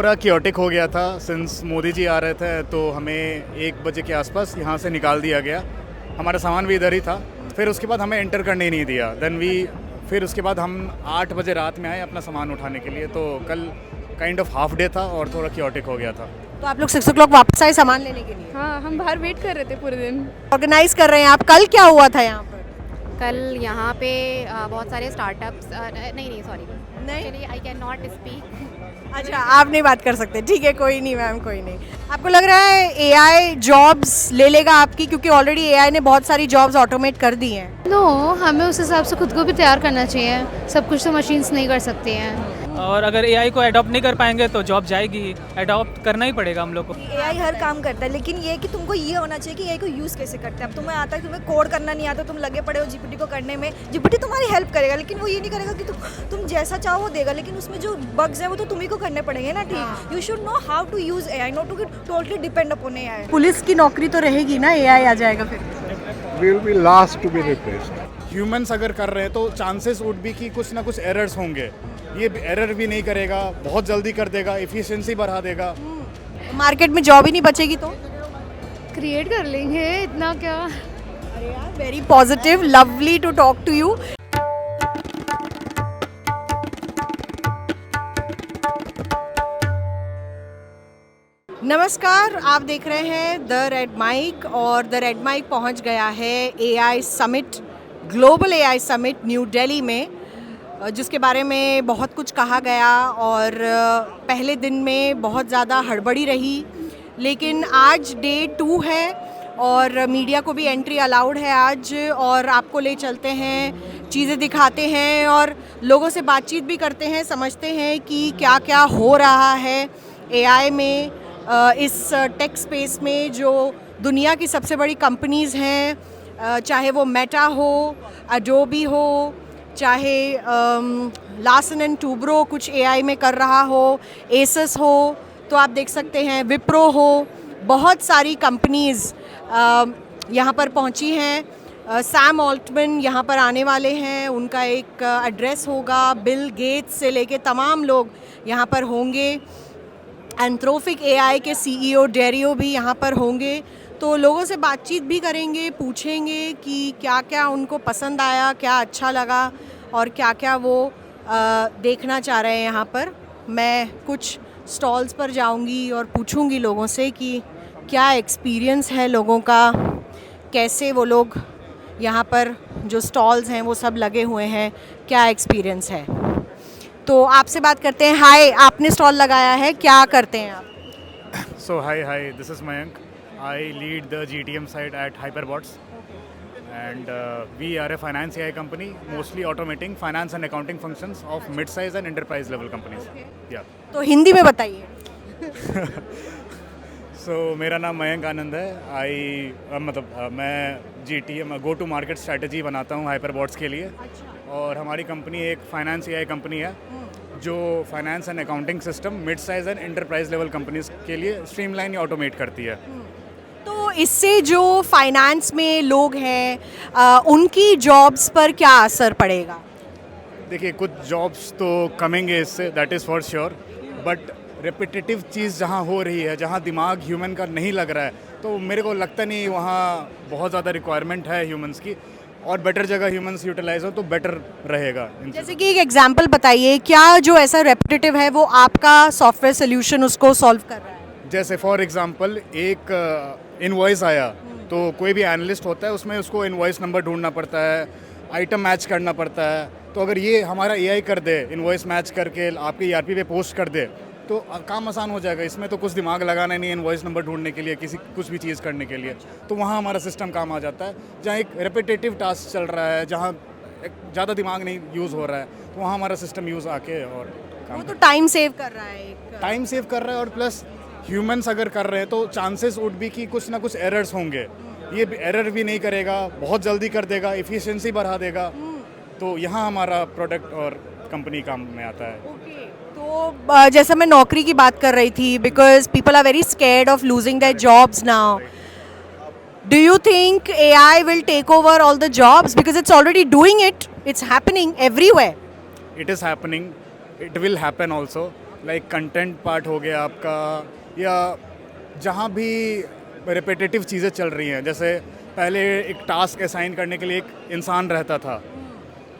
थोड़ा क्योटिक हो गया था सिंस मोदी जी आ रहे थे, तो हमें 1 बजे के आसपास यहाँ से निकाल दिया गया। हमारा सामान भी इधर ही था। फिर उसके बाद हमें एंटर करने ही नहीं दिया। फिर उसके बाद हम 8 बजे रात में आए अपना सामान उठाने के लिए। तो कल काइंड ऑफ हाफ डे था और थोड़ा क्योटिक हो गया था। तो आप लोग 6 o'clock वापस आए सामान लेने के लिए? हाँ, हम बाहर वेट कर रहे थे पूरे दिन। ऑर्गेनाइज कर रहे हैं आप। कल क्या हुआ था यहाँ पर? कल यहाँ पे बहुत सारे स्टार्टअप्स नहीं सॉरी नहीं? Actually I can not speak. अच्छा, आप नहीं बात कर सकते, ठीक है, कोई नहीं मैम, कोई नहीं। आपको लग रहा है एआई जॉब्स ले लेगा आपकी, क्योंकि ऑलरेडी एआई ने बहुत सारी जॉब्स ऑटोमेट कर दी हैं? नो, हमें उस हिसाब से खुद को भी तैयार करना चाहिए। सब कुछ तो मशीन्स नहीं कर सकती हैं। और अगर एआई को अडॉप्ट नहीं कर पाएंगे तो जॉब जाएगी। अडॉप्ट करना ही पड़ेगा हम लोग को। एआई हर काम करता है, लेकिन ये कि तुमको ये होना चाहिए कि एआई को यूज़ कैसे करते हैं। अब तुम्हें आता है, तुम्हें कोड करना नहीं आता, तुम लगे पड़े हो जीपीटी को करने में। जीपीटी तुम्हारी हेल्प करेगा, लेकिन वो ये नहीं करेगा कि तुम जैसा चाहो वो देगा, लेकिन उसमें जो बग्स है वो तो तुम्ही को करने पड़ेंगे ना। ठीक, you should know how to use AI, not to totally depend upon AI. Police की नौकरी तो रहेगी ना, एआई आ जाएगा फिर? will be last to be replaced. Humans अगर कर रहे हैं तो चांसेस वुड भी कि कुछ ना कुछ एरर्स होंगे। ये एरर भी नहीं करेगा, बहुत जल्दी कर देगा, एफिशिएंसी बढ़ा देगा। मार्केट में जॉब ही नहीं बचेगी तो? क्रिएट कर लेंगे, इतना क्या। अरे यार, very positive, lovely to talk to you. नमस्कार, आप देख रहे हैं द रेड माइक, और द रेड माइक पहुंच गया है AI summit, global AI summit New Delhi में, जिसके बारे में बहुत कुछ कहा गया। और पहले दिन में बहुत ज़्यादा हड़बड़ी रही, लेकिन आज डे 2 है और मीडिया को भी एंट्री अलाउड है आज। और आपको ले चलते हैं, चीज़ें दिखाते हैं और लोगों से बातचीत भी करते हैं, समझते हैं कि क्या क्या हो रहा है एआई में, इस टेक स्पेस में जो दुनिया की सबसे बड़ी कंपनीज़ हैं, चाहे वो मेटा हो, एडोबी हो, चाहे लार्सन एंड टूब्रो कुछ एआई में कर रहा हो, एसस हो, तो आप देख सकते हैं विप्रो हो, बहुत सारी कंपनीज़ यहाँ पर पहुँची हैं। सैम ऑल्टमैन यहाँ पर आने वाले हैं, उनका एक एड्रेस होगा, बिल गेट्स से लेके तमाम लोग यहाँ पर होंगे। एंथ्रोपिक एआई के सीईओ डेरियो भी यहाँ पर होंगे। तो लोगों से बातचीत भी करेंगे, पूछेंगे कि क्या क्या उनको पसंद आया, क्या अच्छा लगा और क्या क्या वो देखना चाह रहे हैं यहाँ पर। मैं कुछ स्टॉल्स पर जाऊँगी और पूछूँगी लोगों से कि क्या एक्सपीरियंस है लोगों का, कैसे वो लोग यहाँ पर जो स्टॉल्स हैं वो सब लगे हुए हैं, क्या एक्सपीरियंस है। तो आपसे बात करते हैं। हाय, आपने स्टॉल लगाया है, क्या करते हैं आप? So hi, this is Mayank. I lead the GTM side at Hyperbots, and we are a finance AI company, mostly automating finance and accounting functions of mid-size and enterprise level companies. Yeah. तो हिंदी में बताइए। So मेरा नाम मयंक आनंद है। मैं GTM go to market strategy बनाता हूँ हाइपरबॉट्स के लिए। और हमारी कंपनी एक फाइनेंस एआई कंपनी है जो finance and accounting system mid size and enterprise level companies के लिए स्ट्रीमलाइन या ऑटोमेट करती है। तो इससे जो फाइनेंस में लोग हैं उनकी जॉब्स पर क्या असर पड़ेगा? देखिए, कुछ जॉब्स तो कमेंगे इससे, that is for sure, but repetitive चीज़ जहाँ हो रही है, जहाँ दिमाग ह्यूमन का नहीं लग रहा है, तो मेरे को लगता नहीं वहाँ बहुत ज़्यादा रिक्वायरमेंट है ह्यूमंस की, और बेटर जगह ह्यूमंस यूटिलाइज हो तो बेटर रहेगा। जैसे कि एक एग्जांपल बताइए, क्या जो ऐसा रेपिटेटिव है वो आपका सॉफ्टवेयर सोल्यूशन उसको सॉल्व कर रहा है? जैसे फॉर एग्जांपल एक इनवॉइस आया, तो कोई भी एनालिस्ट होता है, उसमें उसको इनवॉइस नंबर ढूंढना पड़ता है, आइटम मैच करना पड़ता है। तो अगर ये हमारा एआई कर दे, इनवॉइस मैच करके आपके ईआरपी पे पोस्ट कर दे, तो काम आसान हो जाएगा। इसमें तो कुछ दिमाग लगाना नहीं है इनवॉइस नंबर ढूंढने के लिए, कुछ भी चीज़ करने के लिए। तो वहाँ हमारा सिस्टम काम आ जाता है। जहाँ एक रेपिटेटिव टास्क चल रहा है, जहाँ ज़्यादा दिमाग नहीं यूज़ हो रहा है, तो वहाँ हमारा सिस्टम यूज़ आके और वो तो टाइम सेव कर रहा है, टाइम सेव कर रहा है। और प्लस ह्यूमंस अगर कर रहे हैं तो चांसेस वुड भी कि कुछ ना कुछ एरर्स होंगे। ये एरर भी नहीं करेगा, बहुत जल्दी कर देगा, एफिशिएंसी बढ़ा देगा। तो यहाँ हमारा प्रोडक्ट और कंपनी काम में आता है। तो जैसा मैं नौकरी की बात कर रही थी, because people are very scared of losing their jobs now, do you think AI will take over all the jobs? Because it's already doing it, it's happening everywhere. It is happening, it will happen also, like content part हो गया आपका, या जहाँ भी repetitive चीज़ें चल रही हैं, जैसे पहले एक टास्क असाइन करने के लिए एक इंसान रहता था,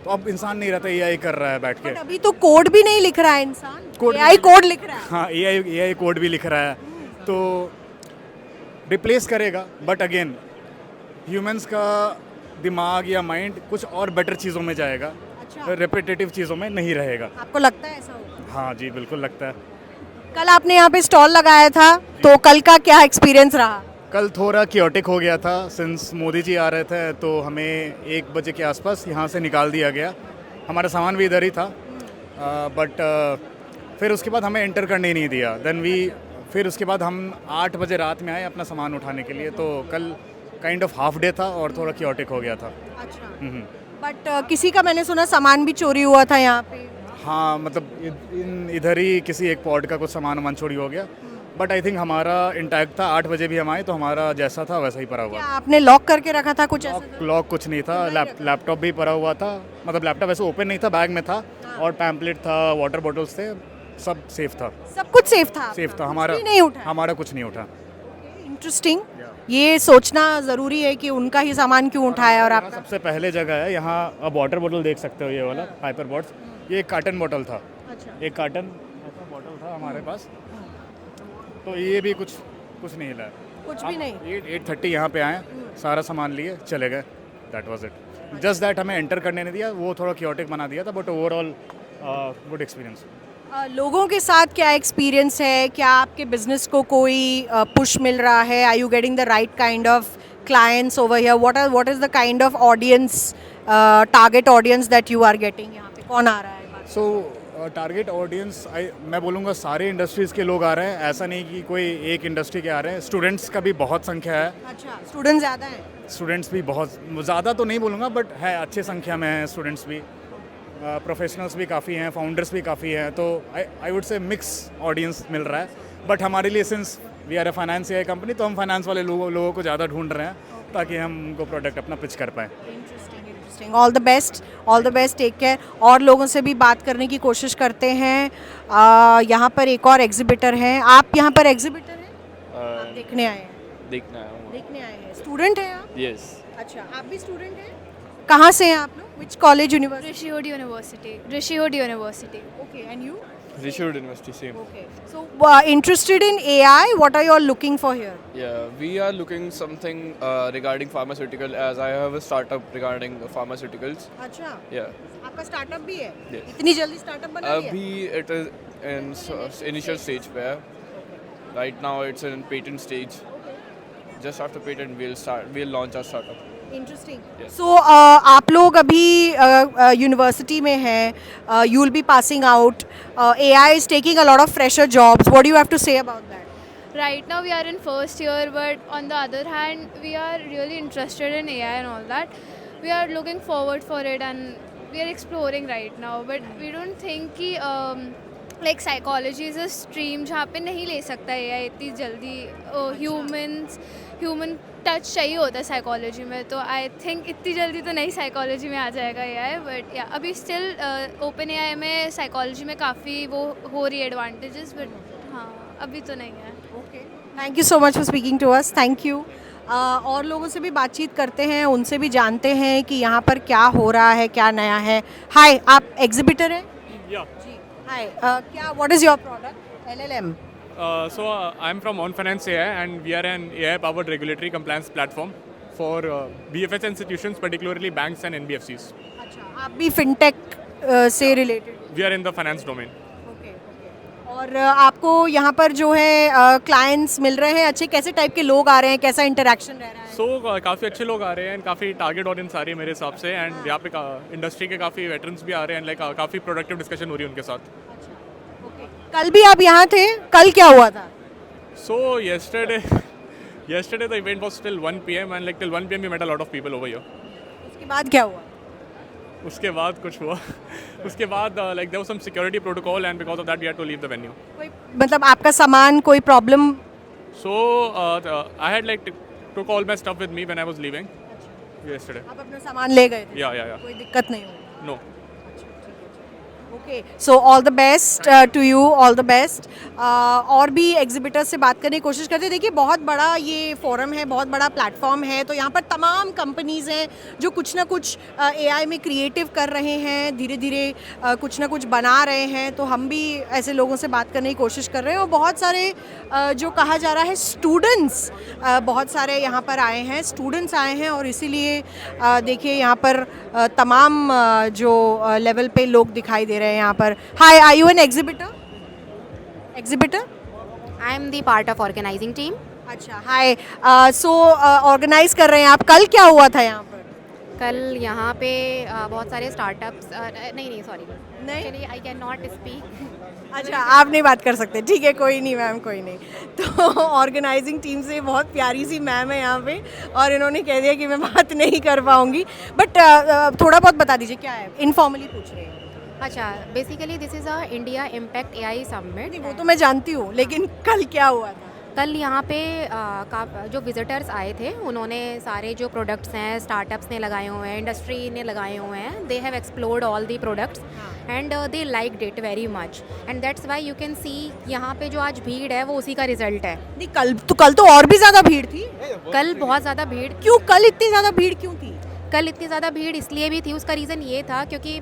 तो अब इंसान नहीं रहता, एआई कर रहा है बैठ के। बट अभी तो कोड भी नहीं लिख रहा है इंसान, कोड एआई कोड लिख रहा है। हाँ, एआई कोड भी लिख रहा है, तो रिप्लेस करेगा, बट अगेन ह्यूमंस का दिमाग या माइंड कुछ और बेटर चीज़ों में जाएगा, अच्छा, रिपीटेटिव चीज़ों में नहीं रहेगा। आपको लगता है ऐसा होगा? हाँ जी, बिल्कुल लगता है। कल आपने यहाँ पे स्टॉल लगाया था, तो कल का क्या एक्सपीरियंस रहा? कल थोड़ा क्योटिक हो गया था, सिंस मोदी जी आ रहे थे, तो हमें 1 बजे के आसपास यहाँ से निकाल दिया गया। हमारा सामान भी इधर ही था, बट फिर उसके बाद हमें एंटर करने ही नहीं दिया। फिर उसके बाद हम 8 बजे रात में आए अपना सामान उठाने के लिए, तो कल काइंड ऑफ हाफ डे था और थोड़ा क्योटिक हो गया था। अच्छा, बट किसी का मैंने सुना सामान भी चोरी हुआ था यहाँ पे। हाँ, मतलब इधर ही किसी एक पॉड का कुछ सामान चोरी हो गया, बट आई थिंक हमारा इंटैक्ट था। 8 बजे भी हम आए तो हमारा जैसा था वैसा ही पड़ा हुआ क्या आपने लॉक करके रखा था कुछ ऐसा? लॉक कुछ नहीं था, लैपटॉप भी पड़ा हुआ था, मतलब लैपटॉप ऐसे ओपन नहीं था, बैग में था, और पैम्पलेट था, वाटर बॉटल्स थे, सब सेफ था। सब कुछ सेफ था? सेफ था, कुछ हमारा भी नहीं उठा? हमारा कुछ नहीं उठा। इंटरेस्टिंग, ये सोचना ज़रूरी है कि उनका ही सामान क्यों उठाया और आपका। सबसे पहले जगह है यहाँ। अब वाटर बॉटल देख सकते हो, ये वाला हाइपर बॉट्स, ये एक कार्टन बॉटल था। अच्छा, एक कार्टन ऐसा बॉटल था हमारे पास, तो ये भी कुछ नहीं हिला है। कुछ भी नहीं। 8:30 यहाँ पे आए, सारा सामान लिए चले गए, that was it. Just that हमें एंटर करने नहीं दिया, वो थोड़ा क्योटिक बना दिया था, बट ओवरऑल गुड एक्सपीरियंस। लोगों के साथ क्या एक्सपीरियंस है? क्या आपके बिजनेस को कोई पुश मिल रहा है? Are you getting the right kind of clients over here? What is the kind of audience, target audience that you are getting? यहाँ पे कौन आ रहा है? सो टारगेट ऑडियंस, मैं बोलूँगा सारे इंडस्ट्रीज़ के लोग आ रहे हैं, ऐसा नहीं कि कोई एक इंडस्ट्री के आ रहे हैं। स्टूडेंट्स का भी बहुत संख्या है। अच्छा, स्टूडेंट ज़्यादा हैं? स्टूडेंट्स भी बहुत ज़्यादा तो नहीं बोलूँगा, बट है, अच्छी संख्या में हैं स्टूडेंट्स भी। प्रोफेशनल्स भी काफ़ी हैं, फाउंडर्स भी काफ़ी हैं, तो I would say mix audience मिल रहा है। बट हमारे लिए, since we are a finance AI company, तो हम फाइनेंस वाले लोगों को ज़्यादा ढूंढ रहे हैं ताकि हम उनको प्रोडक्ट अपना पिच कर पाएँ। Interesting, all the best, take care. और लोगों से भी बात करने की कोशिश करते हैं। यहाँ पर एक और एग्जिबिटर हैं। आप यहाँ पर एग्जिबिटर हैं? आप देखने आए हैं? देखने आए हैं। स्टूडेंट हैं आप? यस। अच्छा, आप भी स्टूडेंट हैं? कहाँ से हैं आप लोग? Which college, university? Rishihood university. Okay, and you? Rishod University, same. Okay. So, interested in AI, what are you all looking for here? Yeah, we are looking something regarding pharmaceutical, as I have a startup regarding pharmaceuticals. अच्छा, Yeah. आपका startup भी है? Yes. इतनी जल्दी startup बना लिया? अभी it is in initial stage पे है. Right now it's in patent stage. Just after patent we'll launch our startup. Interesting. So आप लोग अभी यूनिवर्सिटी में हैं, you will be passing out, AI is taking a lot of fresher jobs. What do you have to say about that? Right now we are in first year, but on the other hand, we are really interested in AI and all that. We are looking forward for it and we are exploring right now. But we don't think कि like psychology is a stream जहाँ पे नहीं ले सकता AI इतनी जल्दी। Human touch चाहिए होता है साइकोलॉजी में, तो आई थिंक इतनी जल्दी तो नहीं साइकोलॉजी में आ जाएगा AI। बट या अभी स्टिल ओपन AI में साइकोलॉजी में काफ़ी वो हो रही है एडवांटेजेस, बट हाँ अभी तो नहीं है। Okay, thank you so much for speaking to us, thank you. और लोगों से भी बातचीत करते हैं, उनसे भी जानते हैं कि यहाँ पर क्या हो रहा है, क्या नया है। हाय, आप एग्जिबिटर हैं? Yeah. जी, हाय, क्या, what is your product? LLM? So I'm from On Finance AI, and we are an AI-powered regulatory compliance platform for BFS institutions, particularly banks and NBFCs. अच्छा, आप भी फिनटेक से related? We are in the finance domain. Okay, और आपको यहाँ पर जो है क्लाइंट्स मिल रहे हैं अच्छे? कैसे टाइप के लोग आ रहे हैं, कैसा इंटरेक्शन रह रहा है? So काफ़ी अच्छे लोग आ रहे हैं, काफ़ी टारगेट ऑडियंस आ रही है मेरे हिसाब से, एंड यहाँ पे इंडस्ट्री के काफ़ी वेटरन्स भी आ रहे हैं, लाइक काफ़ी प्रोडक्टिव डिस्कशन हो रही है उनके साथ। कल भी आप यहाँ थे? कल क्या हुआ था? So yesterday the event was till 1 PM, and like till 1 PM we met a lot of people over here. उसके बाद क्या हुआ? उसके बाद कुछ हुआ उसके बाद like there was some security protocol, and because of that we had to leave the venue. कोई मतलब आपका सामान कोई problem? So I had like took all my stuff with me when I was leaving yesterday. आप अपना सामान ले गए थे? Yeah. कोई दिक्कत नहीं हुई? No. Okay, so all the best to you, all the best. और भी एग्जिबिटर्स से बात करने की कोशिश करते हैं। देखिए, बहुत बड़ा ये फोरम है, बहुत बड़ा प्लेटफॉर्म है, तो यहाँ पर तमाम कंपनीज़ हैं जो कुछ ना कुछ एआई में क्रिएटिव कर रहे हैं, धीरे धीरे कुछ ना कुछ बना रहे हैं। तो हम भी ऐसे लोगों से बात करने की कोशिश कर रहे हैं। और बहुत सारे जो कहा जा रहा है स्टूडेंट्स, बहुत सारे यहाँ पर आए हैं, स्टूडेंट्स आए हैं, और इसीलिए देखिए यहाँ पर तमाम जो लेवल पे लोग दिखाई दे रहे हैं यहाँ पर। Hi, are you an exhibitor? I am the part of organising team. अच्छा, हाय। सो ऑर्गेनाइज कर रहे हैं आप। कल क्या हुआ था यहाँ पर? कल यहाँ पे बहुत सारे स्टार्टअप्स नहीं सॉरी नहीं? I can not speak. अच्छा, आप नहीं बात कर सकते, ठीक है, कोई नहीं मैम, कोई नहीं। तो ऑर्गेनाइजिंग टीम से बहुत प्यारी सी मैम है यहाँ पे, और इन्होंने कह दिया कि मैं बात नहीं कर पाऊँगी, बट थोड़ा बहुत बता दीजिए क्या है, इनफॉर्मली पूछ रहे हैं। अच्छा, basically this is a India impact AI summit. वो तो मैं जानती हूँ, लेकिन कल क्या हुआ था? कल यहाँ पे जो विजिटर्स आए थे, उन्होंने सारे जो प्रोडक्ट्स हैं स्टार्टअप्स ने लगाए हुए हैं, इंडस्ट्री ने लगाए हुए हैं, they have explored all the products and they liked it very much, and that's why you can see यहाँ पे जो आज भीड़ है वो उसी का रिजल्ट है। नहीं, कल तो और भी ज़्यादा भीड़ थी। कल बहुत ज़्यादा भीड़। क्यों कल इतनी ज़्यादा भीड़ क्यों थी? कल इतनी ज़्यादा भीड़ इसलिए भी थी, उसका रीज़न ये था क्योंकि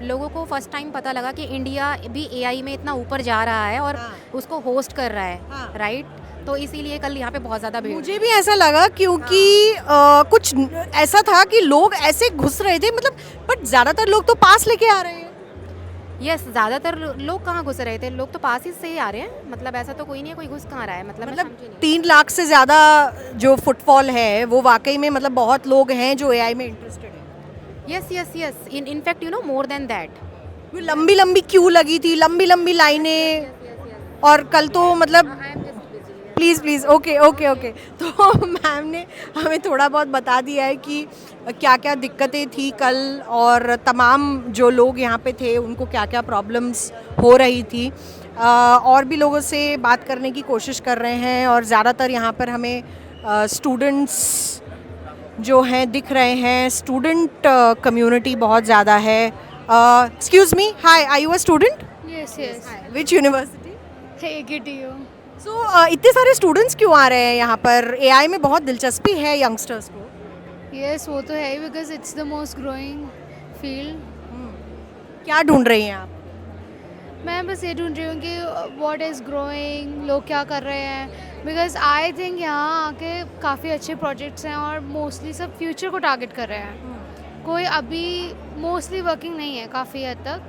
लोगों को फर्स्ट टाइम पता लगा कि इंडिया भी एआई में इतना ऊपर जा रहा है और उसको होस्ट कर रहा है, राइट? तो इसीलिए कल यहाँ पे बहुत ज़्यादा भीड़। मुझे भी ऐसा लगा क्योंकि कुछ ऐसा था कि लोग ऐसे घुस रहे थे, मतलब, बट ज़्यादातर लोग तो पास लेके आ रहे हैं। यस, ज़्यादातर लोग कहाँ घुस रहे थे, लोग तो पास ही से ही आ रहे हैं, मतलब ऐसा तो कोई नहीं है कोई घुस कहाँ रहा है, मतलब 3 लाख से ज़्यादा जो फुटफॉल है वो वाकई में, मतलब बहुत लोग हैं जो एआई में इंटरेस्टेड हैं। Yes, in fact you know more than that. लंबी लंबी क्यू लगी थी, लंबी लंबी लाइनें, और कल तो मतलब प्लीज़ ओके। तो मैम ने हमें थोड़ा बहुत बता दिया है कि क्या क्या दिक्कतें थी कल, और तमाम जो लोग यहाँ पे थे उनको क्या क्या प्रॉब्लम्स हो रही थी। और भी लोगों से बात करने की कोशिश कर रहे हैं, और ज़्यादातर यहाँ पर हमें स्टूडेंट्स जो हैं दिख रहे हैं। स्टूडेंट कम्युनिटी बहुत ज़्यादा है। Excuse me, hi, are you a student? Yes. Which university? AKTU. So इतने सारे स्टूडेंट्स क्यों आ रहे हैं यहाँ पर? एआई में बहुत दिलचस्पी है यंगस्टर्स को। Yes, वो तो है ही, because it's the most growing field. क्या ढूंढ रही हैं आप? मैं बस ये ढूंढ रही हूँ कि what is growing, लोग क्या कर रहे हैं, because I think यहाँ आके काफ़ी अच्छे प्रोजेक्ट्स हैं और मोस्टली सब फ्यूचर को टारगेट कर रहे हैं। कोई अभी मोस्टली वर्किंग नहीं है काफ़ी हद तक,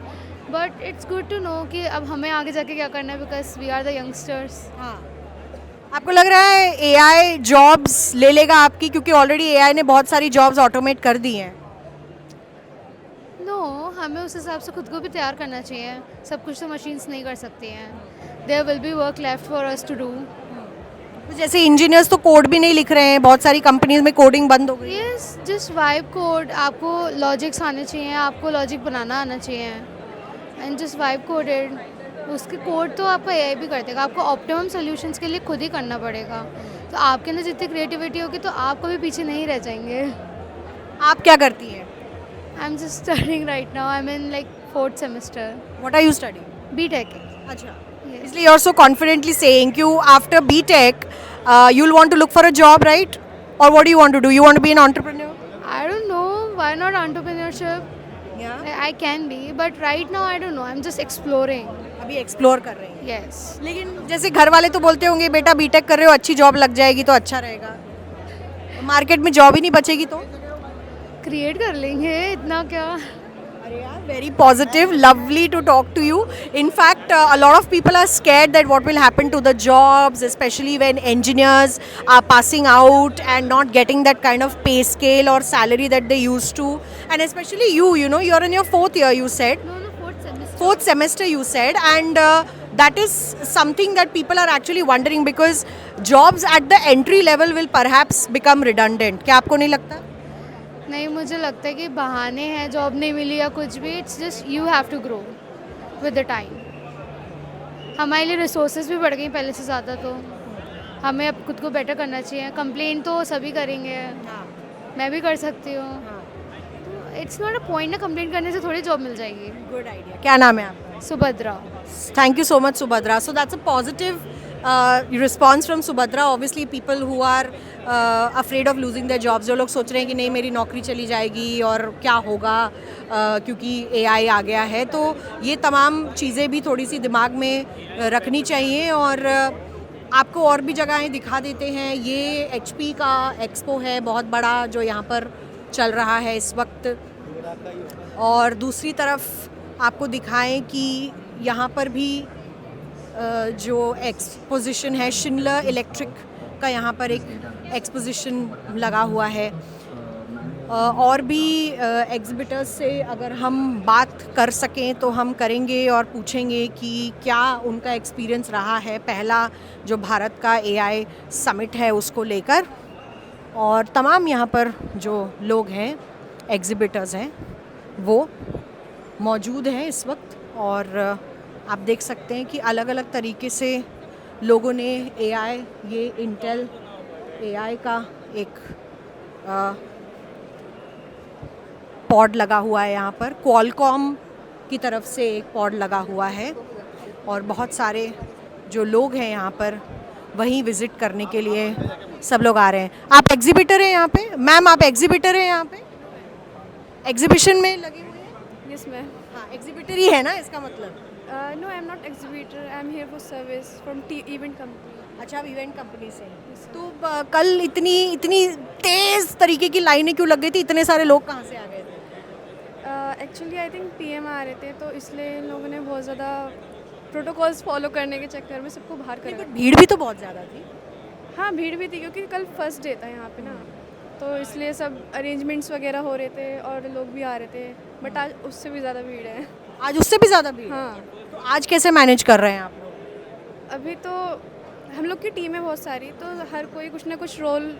but it's good to know कि अब हमें आगे जाके क्या करना है, because we are the youngsters. हाँ, आपको लग रहा है एआई जॉब्स ले लेगा आपकी, क्योंकि ऑलरेडी एआई ने बहुत सारी जॉब्स ऑटोमेट कर दी हैं? नो, हमें उस हिसाब से खुद को भी तैयार करना चाहिए। सब कुछ तो मशीन्स नहीं कर सकती हैं। There will be work left for us to do. जैसे इंजीनियर्स तो कोड भी नहीं लिख रहे हैं, बहुत सारी कंपनीज में कोडिंग बंद हो गई। Yes, just vibe code. आपको लॉजिक्स आने चाहिए, आपको लॉजिक बनाना आना चाहिए, एंड जस्ट वाइब कोडेड। उसके कोड तो आपका एआई भी कर देगा, आपको ऑप्टिमम सॉल्यूशंस के लिए खुद ही करना पड़ेगा। तो आपके अंदर जितनी क्रिएटिविटी होगी तो आप कभी पीछे नहीं रह जाएंगे। आप क्या करती हैं? I am just studying right now, I am in like 4th semester. What are you studying? BTech. अच्छा, इसलिए you are so confidently saying you after BTech you'll want to look for a job, right? Or what do you want to do? You want to be an entrepreneur? I don't know, why not entrepreneurship? Yeah. I can be, but right now I don't know, I'm just exploring. अभी explore कर रही हैं। Yes. लेकिन जैसे घर वाले तो बोलते होंगे बेटा बीटेक कर रहे हो, अच्छी जॉब लग जाएगी तो अच्छा रहेगा। मार्केट में जॉब ही नहीं बचेगी तो? क्रिएट कर लेंगे, इतना क्या। अरे यार, very positive, lovely to talk to you. In fact, a lot of people are scared that what will happen to the jobs, especially when engineers are passing out and not getting that kind of pay scale or salary that they used to. And especially you know, you're in your 4th year, you said. No, 4th semester. 4th semester, you said. And that is something that people are actually wondering, because jobs at the entry level will perhaps become redundant. क्या आपको नहीं लगता? नहीं, मुझे लगता है कि बहाने हैं, जॉब नहीं मिली या कुछ भी। It's just you have to grow with the time. हमारे लिए रिसोर्सेज भी बढ़ गई पहले से ज़्यादा, तो हमें अब खुद को बेटर करना चाहिए। कंप्लेन तो सभी करेंगे, मैं भी कर सकती हूँ। तो इट्स नॉट अ पॉइंट ना, कंप्लेंट करने से थोड़ी जॉब मिल जाएगी. Good idea. क्या नाम है आपका? Subhadra. Thank you so much, Subhadra. So that's a positive response from Subhadra. Obviously, people who are afraid of losing their jobs, जो लोग सोच रहे हैं कि नहीं मेरी नौकरी चली जाएगी और क्या होगा क्योंकि AI आ गया है, तो ये तमाम चीज़ें भी थोड़ी सी दिमाग में रखनी चाहिए. और आपको और भी जगहें दिखा देते हैं. ये HP का एक्सपो है बहुत बड़ा जो यहाँ पर चल रहा है इस वक्त. और दूसरी तरफ आपको दिखाएं कि यहाँ पर भी जो एक्सपोजिशन है, शिनलर इलेक्ट्रिक का यहाँ पर एक एक्सपोजिशन लगा हुआ है. और भी एग्जिबिटर्स से अगर हम बात कर सकें तो हम करेंगे और पूछेंगे कि क्या उनका एक्सपीरियंस रहा है पहला जो भारत का AI समिट है उसको लेकर. और तमाम यहाँ पर जो लोग हैं, एग्जिबिटर्स हैं, वो मौजूद हैं इस वक्त. और आप देख सकते हैं कि अलग अलग तरीके से लोगों ने AI, ये इंटेल AI का एक पॉड लगा हुआ है यहाँ पर, क्वालकॉम की तरफ से एक पॉड लगा हुआ है. और बहुत सारे जो लोग हैं यहाँ पर वहीं विज़िट करने के लिए सब लोग आ रहे हैं. आप एग्जिबिटर हैं यहाँ पे? मैम आप एग्जिबिटर हैं यहाँ पे? एग्जीबिशन में लगे हुए हैं? Yes, ma'am. हाँ, एग्जिबिटर ही है ना इसका मतलब? No, I'm not exhibitor. I'm here for service from event company. अच्छा, आप इवेंट कंपनी से हैं. तो कल इतनी तेज़ तरीके की लाइनें क्यों लग गई थी? इतने सारे लोग कहाँ से आ गए थे? एक्चुअली आई थिंक PM आ रहे थे, तो इसलिए इन लोगों ने बहुत ज़्यादा प्रोटोकॉल्स फॉलो करने के चक्कर में सबको बाहर कर. भीड़ भी तो बहुत ज़्यादा थी. हाँ, भीड़ भी थी क्योंकि कल फर्स्ट डे था यहाँ पे ना, तो इसलिए सब अरेंजमेंट्स वगैरह हो रहे थे और लोग भी आ रहे थे. बट आज उससे भी ज़्यादा भीड़ है. आज उससे भी ज़्यादा भीड़? हाँ. तो आज कैसे मैनेज कर रहे हैं आप लोग? अभी तो हम लोग की टीम है बहुत सारी, तो हर कोई कुछ ना कुछ रोल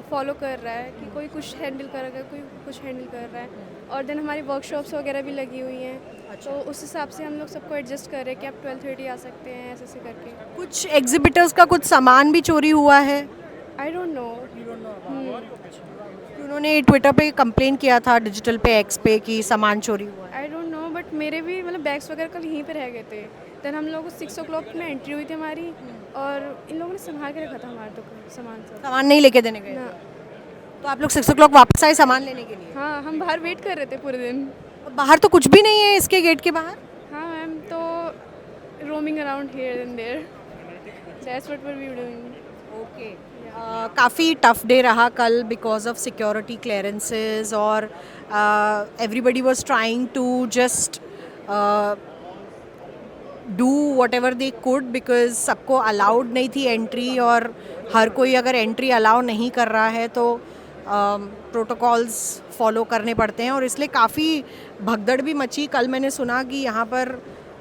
फॉलो कर रहा है कि कोई कुछ हैंडल कर रहा है, कोई कुछ हैंडल कर रहा है. और देन हमारी वर्कशॉप्स वगैरह भी लगी हुई हैं. तो उस हिसाब से हम लोग सबको एडजस्ट कर रहे हैं कि आप 12:30 आ सकते हैं, ऐसे ऐसे करके. कुछ एग्जिबिटर्स का कुछ सामान भी चोरी हुआ है? I don't know. उन्होंने ट्विटर पे कंप्लेन किया था डिजिटल पे एक्स पे कि सामान चोरी हुआ है. आई डोंट नो, बट मेरे भी मतलब बैग्स वगैरह कल यहीं पे रह गए थे. देन हम लोग 6 o'clock में एंट्री हुई थी हमारी, और इन लोगों ने संभाल के रखा था हमारे दुकान सामान सब. सामान नहीं लेके देने गए? ना. तो आप लोग 6 o'clock वापस आए सामान लेने के लिए? हाँ, हम बाहर वेट कर रहे थे पूरे दिन. बाहर तो कुछ भी नहीं है इसके गेट के बाहर? हाँ मैम, तो roaming around here and there, that's what we were doing. Okay. काफ़ी टफ डे रहा कल बिकॉज ऑफ सिक्योरिटी क्लियरेंसेस. और everybody was trying to just do whatever they could because सबको अलाउड नहीं थी एंट्री. और हर कोई अगर एंट्री अलाउ नहीं कर रहा है तो प्रोटोकॉल्स फॉलो करने पड़ते हैं. और इसलिए काफ़ी भगदड़ भी मची. कल मैंने सुना कि यहाँ पर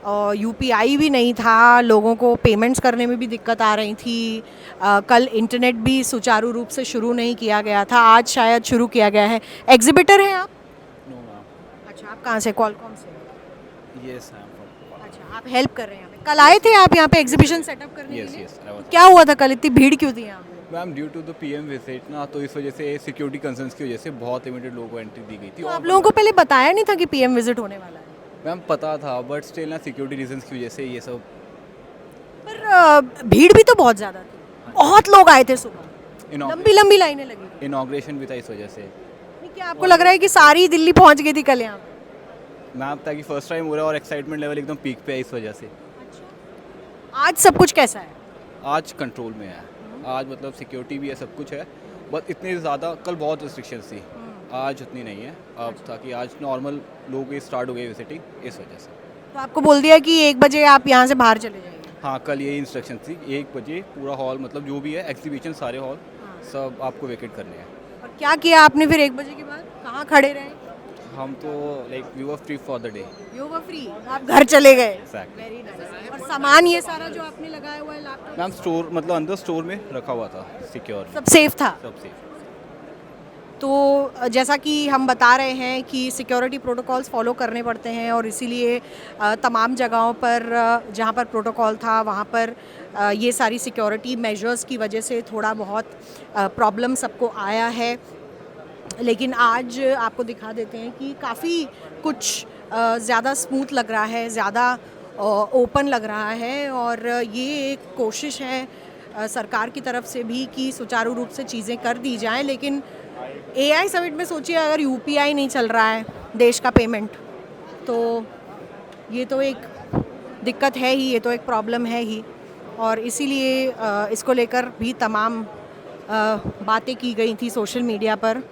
UPI भी नहीं था, लोगों को पेमेंट्स करने में भी दिक्कत आ रही थी. कल इंटरनेट भी सुचारू रूप से शुरू नहीं किया गया था, आज शायद शुरू किया गया है. एग्जिबिटर हैं आप? No ma'am. अच्छा, आप कहाँ से? क्वालकॉम से? Yes I am from. अच्छा, आप हेल्प कर रहे हैं यहाँ पे. कल आए थे आप यहाँ पे एग्जीबिशन सेटअप करने के लिए? यस. क्या हुआ था कल, इतनी भीड़ क्यों थी यहाँ पे? Ma'am due to the PM visit ना, तो इस वजह से सिक्योरिटी कंसर्न्स की वजह से बहुत लिमिटेड लोगों को एंट्री दी गई थी. तो आप लोगों को पहले बताया नहीं था कि PM विजिट होने वाला है? मैम पता था, बट स्टिल ना सिक्योरिटी रीजंस की वजह से ये सब. पर भीड़ भी तो बहुत ज़्यादा थी, बहुत लोग आए थे सुबह, लंबी लंबी लाइनें लगी. इनॉग्रेशन भी था इस वजह से. क्या आपको लग रहा है कि सारी दिल्ली पहुँच गई थी कल यहाँ पे? मैम ताकि फर्स्ट टाइम हो रहा है और एक्साइटमेंट लेवल एकदम पीक पे है इस वजह से. आज सब कुछ कैसा है? आज कंट्रोल में है. आज मतलब सिक्योरिटी भी है, सब कुछ है. बट इतनी ज़्यादा कल बहुत रिस्ट्रिक्शंस थी, आज उतनी नहीं है. अब ताकि आज नॉर्मल लोग स्टार्ट हो गए विजिटिंग इस वजह से. तो आपको बोल दिया कि 1 बजे आप यहाँ से बाहर चले जाइए? हाँ, कल यही इंस्ट्रक्शन थी. 1 बजे पूरा हॉल, मतलब जो भी है एग्जीबिशन सारे हॉल सब आपको वेकेट करने हैं. और क्या किया आपने फिर 1 बजे के बाद? कहाँ खड़े रहे? हम तो like we were free for the day. You were free, आप घर चले गए? Exactly. Very nice. और सामान ये सारा जो आपने लगाया हुआ है लैपटॉप? मैम स्टोर मतलब अंदर स्टोर में रखा हुआ था, सिक्योर. सब सेफ था? सब सेफ. तो जैसा कि हम बता रहे हैं कि सिक्योरिटी प्रोटोकॉल्स फॉलो करने पड़ते हैं, और इसीलिए तमाम जगहों पर जहाँ पर प्रोटोकॉल था वहाँ पर ये सारी सिक्योरिटी मेजर्स की वजह से थोड़ा बहुत प्रॉब्लम सबको आया है. लेकिन आज आपको दिखा देते हैं कि काफ़ी कुछ ज़्यादा स्मूथ लग रहा है, ज़्यादा ओपन लग रहा है और ये एक कोशिश है सरकार की तरफ से भी कि सुचारू रूप से चीज़ें कर दी जाएं। लेकिन एआई समिट में सोचिए अगर यूपीआई नहीं चल रहा है देश का पेमेंट, तो ये तो एक दिक्कत है ही, ये तो एक प्रॉब्लम है ही। और इसीलिए इसको लेकर भी तमाम बातें की गई थी सोशल मीडिया पर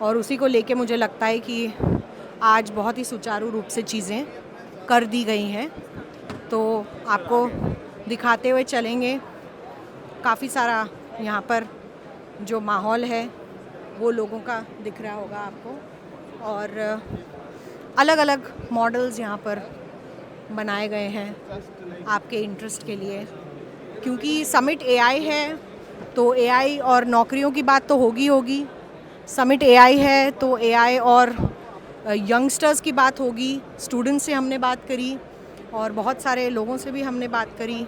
और उसी को लेके मुझे लगता है कि आज बहुत ही सुचारू रूप से चीज़ें कर दी गई हैं। तो आपको दिखाते हुए चलेंगे, काफ़ी सारा यहाँ पर जो माहौल है वो लोगों का दिख रहा होगा आपको और अलग अलग मॉडल्स यहाँ पर बनाए गए हैं आपके इंटरेस्ट के लिए, क्योंकि समिट एआई है तो एआई और नौकरियों की बात तो होगी। समिट एआई है तो एआई और यंगस्टर्स की बात होगी। स्टूडेंट्स से हमने बात करी और बहुत सारे लोगों से भी हमने बात करी।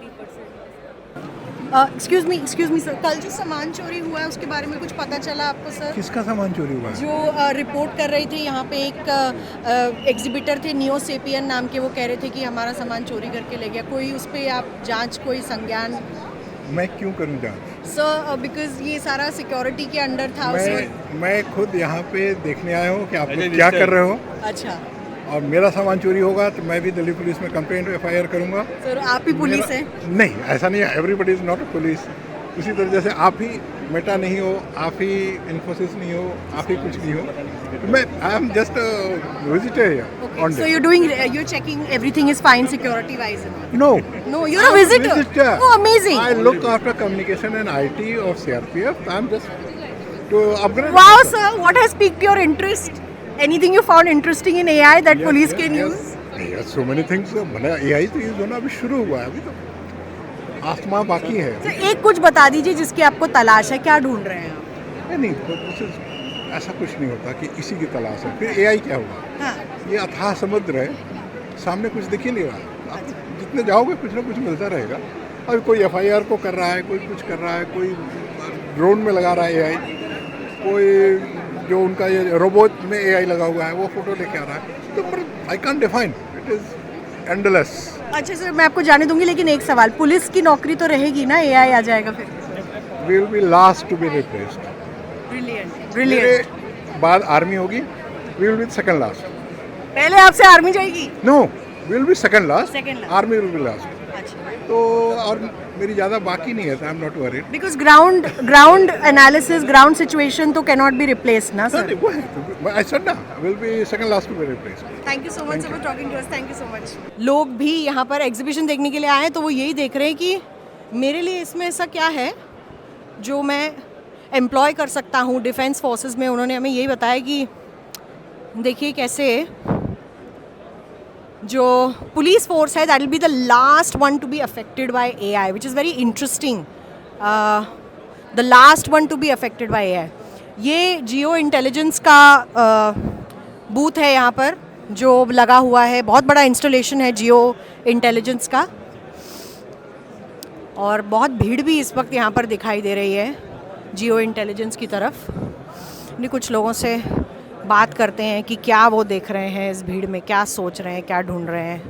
एक्सक्यूज़ मी सर, कल जो सामान चोरी हुआ है उसके बारे में कुछ पता चला आपको सर? किसका सामान चोरी हुआ है? जो रिपोर्ट कर रहे थे यहाँ पे एक एग्जिबिटर थे नियो सेपियन नाम के, वो कह रहे थे कि हमारा सामान चोरी करके ले गया। कोई उस पर आप जांच, कोई संज्ञान? मैं क्यों करूँ जांच सर? बिकॉज ये सारा सिक्योरिटी के अंडर था। मैं खुद यहाँ पे देखने आया हूँ कि आप लोग क्या कर रहे हो। अच्छा। और मेरा सामान चोरी होगा तो मैं भी दिल्ली पुलिस में कंप्लेंट FIR करूँगा। सर आप ही पुलिस है? नहीं, ऐसा नहीं है। Everybody is not a police. उसी तरह जैसे आप ही मेटा नहीं हो, आप ही इन्फोसिस नहीं हो, आप ही कुछ नहीं हो। मैं आई am just visitor here. So you're checking everything is fine security wise? No, you're a visitor. Oh, amazing. I look after communication and IT of CRPF. I'm just to upgrade. Wow, sir, what has piqued your interest? Anything you found interesting in AI that police can use? Yes, so many things. मतलब AI तो use होना अभी शुरू हुआ है, अभी तो आसमां बाकी है। तो एक कुछ बता दीजिए जिसकी आपको तलाश है, क्या ढूंढ रहे हैं आप? नहीं, ऐसा कुछ नहीं होता कि इसी की तलाश है। फिर AI क्या हुआ? हाँ। ये अथाह समुद्र है, सामने कुछ दिख ही नहीं रहा। आप जितने जाओगे कुछ ना कुछ मिलता रहेगा। अभी कोई FIR को कर रहा है, कोई कुछ कर रहा है, कोई ड्रोन में लगा रहा है AI, कोई जो उनका ये रोबोट में AI लगा हुआ है वो फोटो लेके आ रहा है। तो I can't define, it is endless. अच्छा सर, मैं आपको जाने दूंगी, लेकिन एक सवाल, पुलिस की नौकरी तो रहेगी ना, AI आ जाएगा फिर? We will be last to be replaced. Brilliant. बाद आर्मी होगी, we will be second last. पहले आपसे आर्मी जाएगी? No, we will be second last, Second last. Army will be last. अच्छा। तो और मेरी ज़्यादा बाकी नहीं है, I am not worried. Because ground analysis, ground situation तो कैनॉट बी रिप्लेस्ड ना सर? वो है, आई सेड ना, will be second last to be replaced. Thank you so much for talking to us, thank you so much. लोग भी यहाँ पर exhibition देखने के लिए आए हैं तो वो यही देख रहे हैं कि मेरे लिए इसमें ऐसा क्या है जो मैं एम्प्लॉय कर सकता हूँ डिफेंस फोर्सेस में। उन्होंने हमें यही बताया कि देखिए कैसे जो पुलिस फोर्स है that will be the last one to be affected by AI, which is very interesting. The last one to be affected by AI। ये जियो इंटेलिजेंस का बूथ है यहाँ पर जो लगा हुआ है, बहुत बड़ा इंस्टॉलेशन है जियो इंटेलिजेंस का और बहुत भीड़ भी इस वक्त यहाँ पर दिखाई दे रही है जियो इंटेलिजेंस की तरफ। नहीं, कुछ लोगों से बात करते हैं कि क्या वो देख रहे हैं इस भीड़ में, क्या सोच रहे हैं, क्या ढूंढ रहे हैं।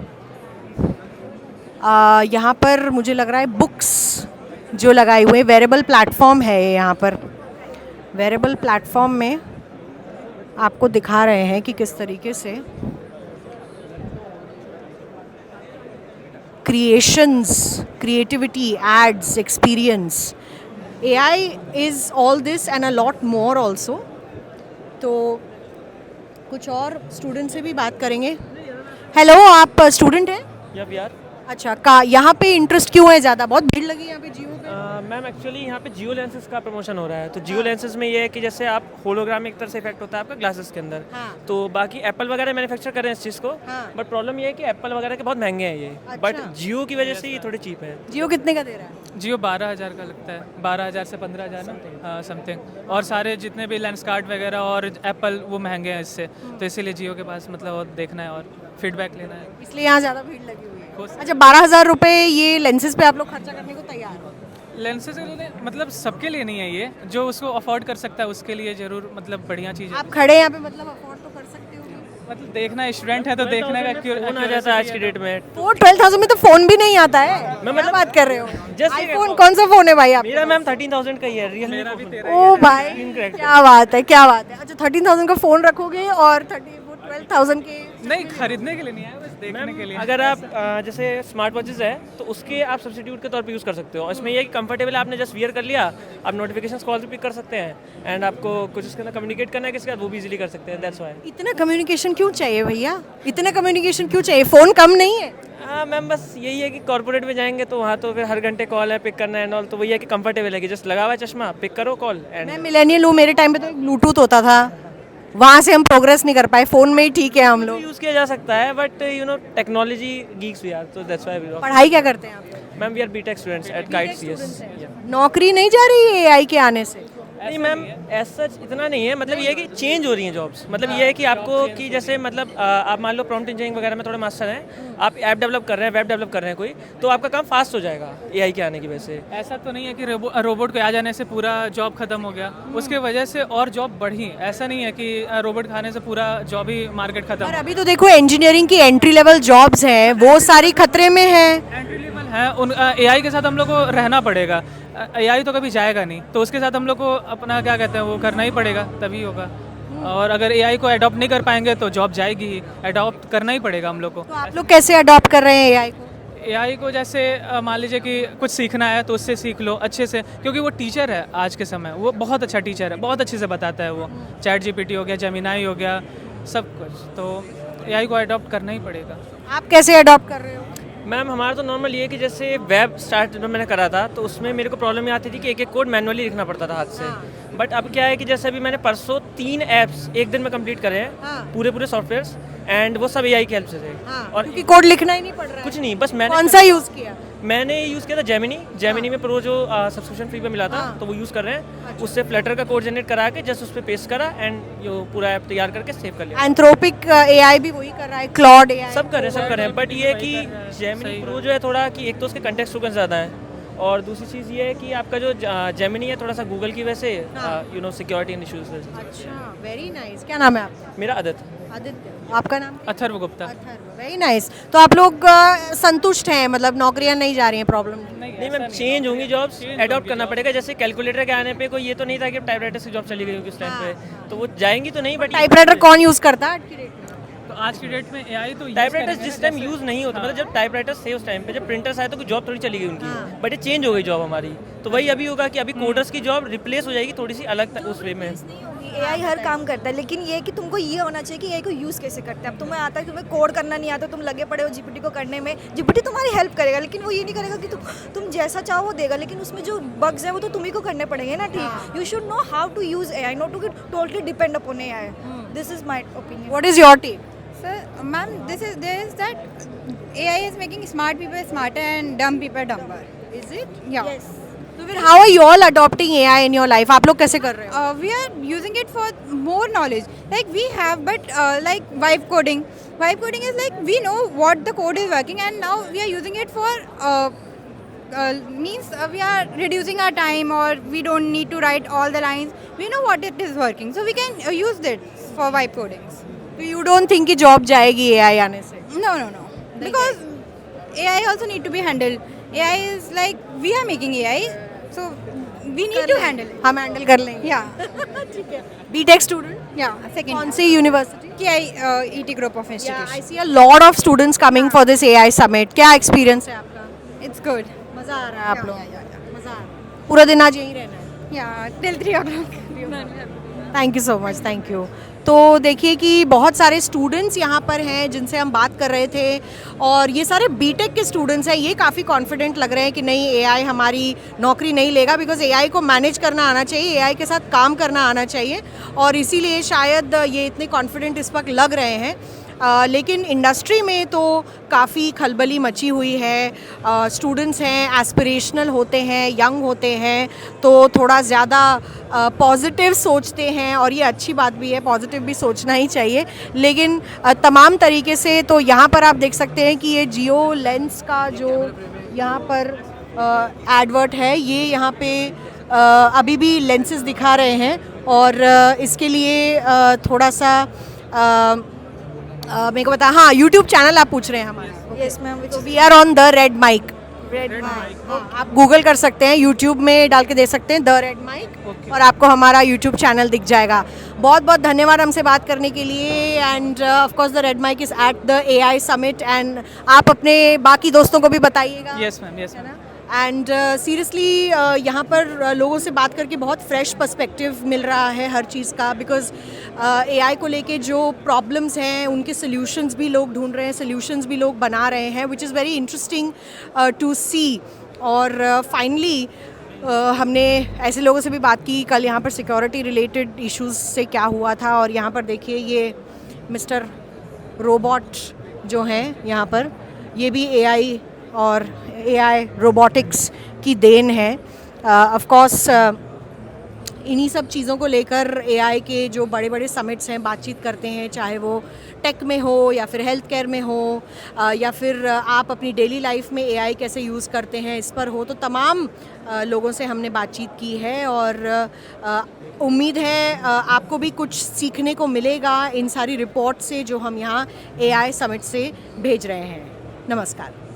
यहाँ पर मुझे लग रहा है बुक्स जो लगाए हुए, वेरेबल प्लेटफॉर्म है ये। यहाँ पर वेरेबल प्लेटफॉर्म में आपको दिखा रहे हैं कि किस तरीके से creations, creativity, ads, experience, AI is all this and a lot more also. तो कुछ और स्टूडेंट से भी बात करेंगे। हेलो, आप स्टूडेंट हैं? यप यार। अच्छा, यहाँ पे इंटरेस्ट क्यों है ज़्यादा? बहुत भीड़ लगी यहाँ पे जियो पे। मैम एक्चुअली यहाँ पे जियो लेंसेज का प्रमोशन हो रहा है। तो जियो लेंसेज में ये है कि जैसे आप होलोग्राम एक तरह से इफेक्ट होता है आपका ग्लासेस के अंदर। तो बाकी एप्पल वगैरह मैन्युफैक्चर कर रहे हैं इस चीज़ को, बट प्रॉब्लम ये है कि एप्पल वगैरह के बहुत महंगे हैं ये। बट जियो की वजह से ये थोड़े चीप है। जियो कितने का दे रहा है? जियो 12,000 का लगता है, 12,000 से 15,000 ना समथिंग। और सारे जितने भी लेंस कार्ड वगैरह और एप्पल वो महंगे हैं इससे, तो इसीलिए जियो के पास मतलब और देखना है और फीडबैक लेना है, इसलिए यहाँ ज़्यादा भीड़ लगी हुई है। अच्छा, 12,000 रुपये ये लेंसेज पे आप लोग खर्चा करने को तैयार हो? लेंसेज के लिए मतलब सबके लिए नहीं है ये, जो उसको अफोर्ड कर सकता है उसके लिए ज़रूर मतलब बढ़िया चीज़ है। आप खड़े हैं यहाँ पे, मतलब अफोर्ड तो कर सकते हो। मतलब देखना स्टूडेंट है तो देखने का फोन आ जाता है आज की डेट में। वो 12,000 में तो फोन भी नहीं आता है। मैं मतलब बात कर रहे हो आईफोन, कौन सा फोन है भाई आप? मेरा मैम 13,000 का ही है, रियलमी। ओ भाई क्या बात है, क्या बात है। अच्छा 13,000 का फोन रखोगे और 12,000 के नहीं, खरीदने के लिए नहीं है, बस देखने के लिए। अगर आप जैसे स्मार्ट वॉचेस है तो उसके आप सब्स्टिट्यूट के तौर पे यूज़ कर सकते हो। इसमें ये कि कंफर्टेबल है, आपने जस्ट वियर कर लिया, आप नोटिफिकेशंस कॉल भी पिक कर सकते हैं एंड आपको कुछ उसके अंदर कम्युनिकेट करना है किसके साथ वो भी इजीली कर सकते हैं। That's why. इतना कम्युनिकेशन क्यों चाहिए भैया, इतना कम्युनिकेशन क्यों चाहिए? फोन कम नहीं है? हाँ मैम, बस यही है कि कॉर्पोरेट में जाएंगे तो वहाँ तो फिर हर घंटे कॉल है, पिक करना है एंड ऑल, तो वही है कि कंफर्टेबल है कि जस्ट लगा हुआ है चश्मा, पिक करो कॉल एंड। मैं मिलेनियल हूँ, मेरे टाइम पे तो ब्लूटूथ होता था, वहाँ से हम प्रोग्रेस नहीं कर पाए। फोन में ही ठीक है हम लोग। यूज़ किया जा सकता है but you know technology geeks we are, तो दैट्स व्हाई वी। पढ़ाई क्या करते हैं आप? Ma'am we are BTech students at KIET CS. नौकरी नहीं जा रही है एआई के आने से? नहीं मैम, ऐसा सच इतना नहीं है, मतलब ये है कि चेंज हो रही हैं जॉब्स। मतलब ये है कि आपको कि जैसे मतलब आप मान लो प्रॉम्प्ट इंजीनियरिंग वगैरह में थोड़े मास्टर हैं, आप ऐप डेवलप कर रहे हैं, वेब डेवलप कर रहे हैं कोई, तो आपका काम फास्ट हो जाएगा एआई के आने की वजह से। ऐसा तो नहीं है कि रोबोट के आ जाने से पूरा जॉब खत्म हो गया, उसके वजह से और जॉब बढ़ी। ऐसा नहीं है कि रोबोट के आने से पूरा जॉब ही मार्केट खत्म। और अभी तो देखो इंजीनियरिंग की एंट्री लेवल जॉब्स हैं, वो सारी खतरे में है। एंट्री लेवल है, उन एआई के साथ हम लोग को रहना पड़ेगा। एआई तो कभी जाएगा नहीं, तो उसके साथ हम लोग को अपना क्या कहते हैं वो करना ही पड़ेगा, तभी होगा। और अगर एआई को अडॉप्ट नहीं कर पाएंगे तो जॉब जाएगी ही, अडॉप्ट करना ही पड़ेगा हम लोग को। तो आप लोग कैसे अडॉप्ट कर रहे हैं एआई को? एआई को जैसे मान लीजिए कि कुछ सीखना है तो उससे सीख लो अच्छे से, क्योंकि वो टीचर है आज के समय, वो बहुत अच्छा टीचर है, बहुत अच्छे से बताता है वो। चैट जीपीटी हो गया, जेमिनाई हो गया, सब कुछ, तो एआई को अडॉप्ट करना ही पड़ेगा। आप कैसे अडॉप्ट कर रहे हो? मैम हमारा तो नॉर्मल ये है कि जैसे वेब स्टार्ट जब मैंने करा था तो उसमें मेरे को प्रॉब्लम ये आती थी कि एक एक कोड मैनुअली लिखना पड़ता था हाथ से। बट अब क्या है कि जैसे अभी मैंने परसों 3 ऐप्स एक दिन में कंप्लीट करे हैं, पूरे सॉफ्टवेयर्स, एंड वो सब एआई की हेल्प से थे। और क्योंकि कोड लिखना ही नहीं पड़ रहा है। कुछ नहीं, बस मैंने कौन सा यूज़ किया? मैंने यूज़ किया था जेमिनी में प्रो जो सब्सक्रिप्शन फ्री पे मिला था, तो वो यूज़ कर रहे हैं। उससे फ्लटर का कोड जनरेट करा के जस्ट उस पर पेस्ट करा एंड ये पूरा ऐप तैयार करके सेव कर लिया। एंथ्रोपिक एआई भी वही कर रहा है, क्लॉड एआई सब कर रहे हैं बट ये है कि जेमिनी प्रो जो है थोड़ा कि एक तो उसके कंटेक्स्ट टोकन ज़्यादा है, और दूसरी चीज़ ये है कि आपका जो जेमिनी है थोड़ा सा गूगल की वजह से यू नो सिक्योरिटी इश्यूज। अच्छा, वेरी नाइस। क्या नाम है आपका? मेरा आदित्य। आपका नाम? अथर्व गुप्ता। Very nice. तो आप लोग संतुष्ट हैं, मतलब नौकरियां नहीं जा रही हैं, प्रॉब्लम नहीं मैम, चेंज होंगी जॉब्स, अडॉप्ट करना पड़ेगा। जैसे कैलकुलेटर के आने पे कोई ये तो नहीं था कि टाइपराइटर की जॉब चली गई होगी उस टाइम पे, तो वो जाएंगी तो नहीं। बट टाइपराइटर कौन यूज़ करता है आज की डेट में? तो आज की डेट में एआई तो टाइपराइटर्स जिस टाइम यूज़ नहीं होता, मतलब जब टाइपराइटर्स थे उस टाइम पे, जब प्रिंटर्स आए तो कोई जॉब थोड़ी चली गई उनकी, बट ये चेंज हो गई जॉब हमारी। तो वही अभी होगा कि अभी कोडर्स की जॉब रिप्लेस हो जाएगी थोड़ी सी अलग उस वे में। एआई हर काम करता है, लेकिन ये कि तुमको ये होना चाहिए कि एआई को यूज़ कैसे करते हैं। अब तुम्हें आता है, तुम्हें कोड करना नहीं आता, तुम लगे पड़े हो जीपीटी को करने में। जीपीटी तुम्हारी हेल्प करेगा, लेकिन वो ये नहीं करेगा कि तुम जैसा चाहो वो देगा, लेकिन उसमें जो बग्स है वो तो तुम्ही को करने पड़ेंगे ना। ठीक, you should know how to use AI, not to totally depend upon AI. This is my opinion. What is your take? Sir, ma'am, there is that AI is making smart people smarter and dumb people dumber. Is it? Yeah. Yes. तो फिर how are you all adopting AI in your life? आप लोग कैसे कर रहे हो? We are using it for more knowledge. Like we have, but like vibe coding. Vibe coding is like we know what the code is working, and now we are using it for means we are reducing our time, or we don't need to write all the lines. We know what it is working, so we can use it for vibe codings. तो you don't think कि job जाएगी AI आने से? No. Because AI also need to be handled. AI is like we are making AI, so we need to handle it. हम handle कर लेंगे। Yeah. ठीक है। BTech student? Yeah. Second. कौन सी university? KI ET group of Yeah, institutions. I see a lot of students coming for this AI summit. क्या experience है आपका? It's good. मजा आ रहा है आप लोग? Yeah. मजा आ रहा है? पूरा दिन आज यहीं रहना है? Yeah. Till 3 o'clock. Thank you so much, thank you. तो देखिए कि बहुत सारे स्टूडेंट्स यहाँ पर हैं जिनसे हम बात कर रहे थे, और ये सारे बीटेक के स्टूडेंट्स हैं। ये काफ़ी कॉन्फिडेंट लग रहे हैं कि नहीं, एआई हमारी नौकरी नहीं लेगा, बिकॉज एआई को मैनेज करना आना चाहिए, एआई के साथ काम करना आना चाहिए, और इसीलिए शायद ये इतने कॉन्फिडेंट इस वक्त लग रहे हैं। लेकिन इंडस्ट्री में तो काफ़ी खलबली मची हुई है। स्टूडेंट्स हैं, एस्पिरेशनल होते हैं, यंग होते हैं, तो थोड़ा ज़्यादा पॉजिटिव सोचते हैं, और ये अच्छी बात भी है, पॉजिटिव भी सोचना ही चाहिए। लेकिन तमाम तरीके से तो यहाँ पर आप देख सकते हैं कि ये जियो लेंस का जो यहाँ पर एडवर्ट है, ये यहाँ पे अभी भी लेंसेज दिखा रहे हैं और इसके लिए थोड़ा सा मेरे को बता, हाँ यूट्यूब चैनल आप पूछ रहे हैं हमारा। यस मैम, तो we are on the Red Mic. आप गूगल कर सकते हैं, यूट्यूब में डाल के दे सकते हैं द रेड माइक और आपको हमारा यूट्यूब चैनल दिख जाएगा। बहुत बहुत धन्यवाद हमसे बात करने के लिए। And of course the Red Mic is at the AI summit एंड आप अपने बाकी दोस्तों को भी बताइएगा। Yes ma'am, yes ma'am. And seriously यहाँ पर लोगों से बात करके बहुत फ्रेश पर्सपेक्टिव मिल रहा है हर चीज़ का, बिकॉज AI को लेके जो प्रॉब्लम्स हैं उनके सॉल्यूशंस भी लोग ढूंढ रहे हैं, सॉल्यूशंस भी लोग बना रहे हैं, which is very interesting to see. और फाइनली हमने ऐसे लोगों से भी बात की कल यहाँ पर सिक्योरिटी रिलेटेड इश्यूज से क्या हुआ था। और यहाँ पर देखिए ये मिस्टर रोबोट जो हैं यहाँ पर, ये भी AI और AI रोबोटिक्स की देन है। ऑफ कोर्स इन्हीं सब चीज़ों को लेकर AI के जो बड़े बड़े समिट्स हैं बातचीत करते हैं, चाहे वो टेक में हो या फिर हेल्थ केयर में हो या फिर आप अपनी डेली लाइफ में AI कैसे यूज़ करते हैं इस पर हो। तो तमाम लोगों से हमने बातचीत की है और उम्मीद है आपको भी कुछ सीखने को मिलेगा इन सारी रिपोर्ट से जो हम यहाँ AI समिट से भेज रहे हैं। नमस्कार।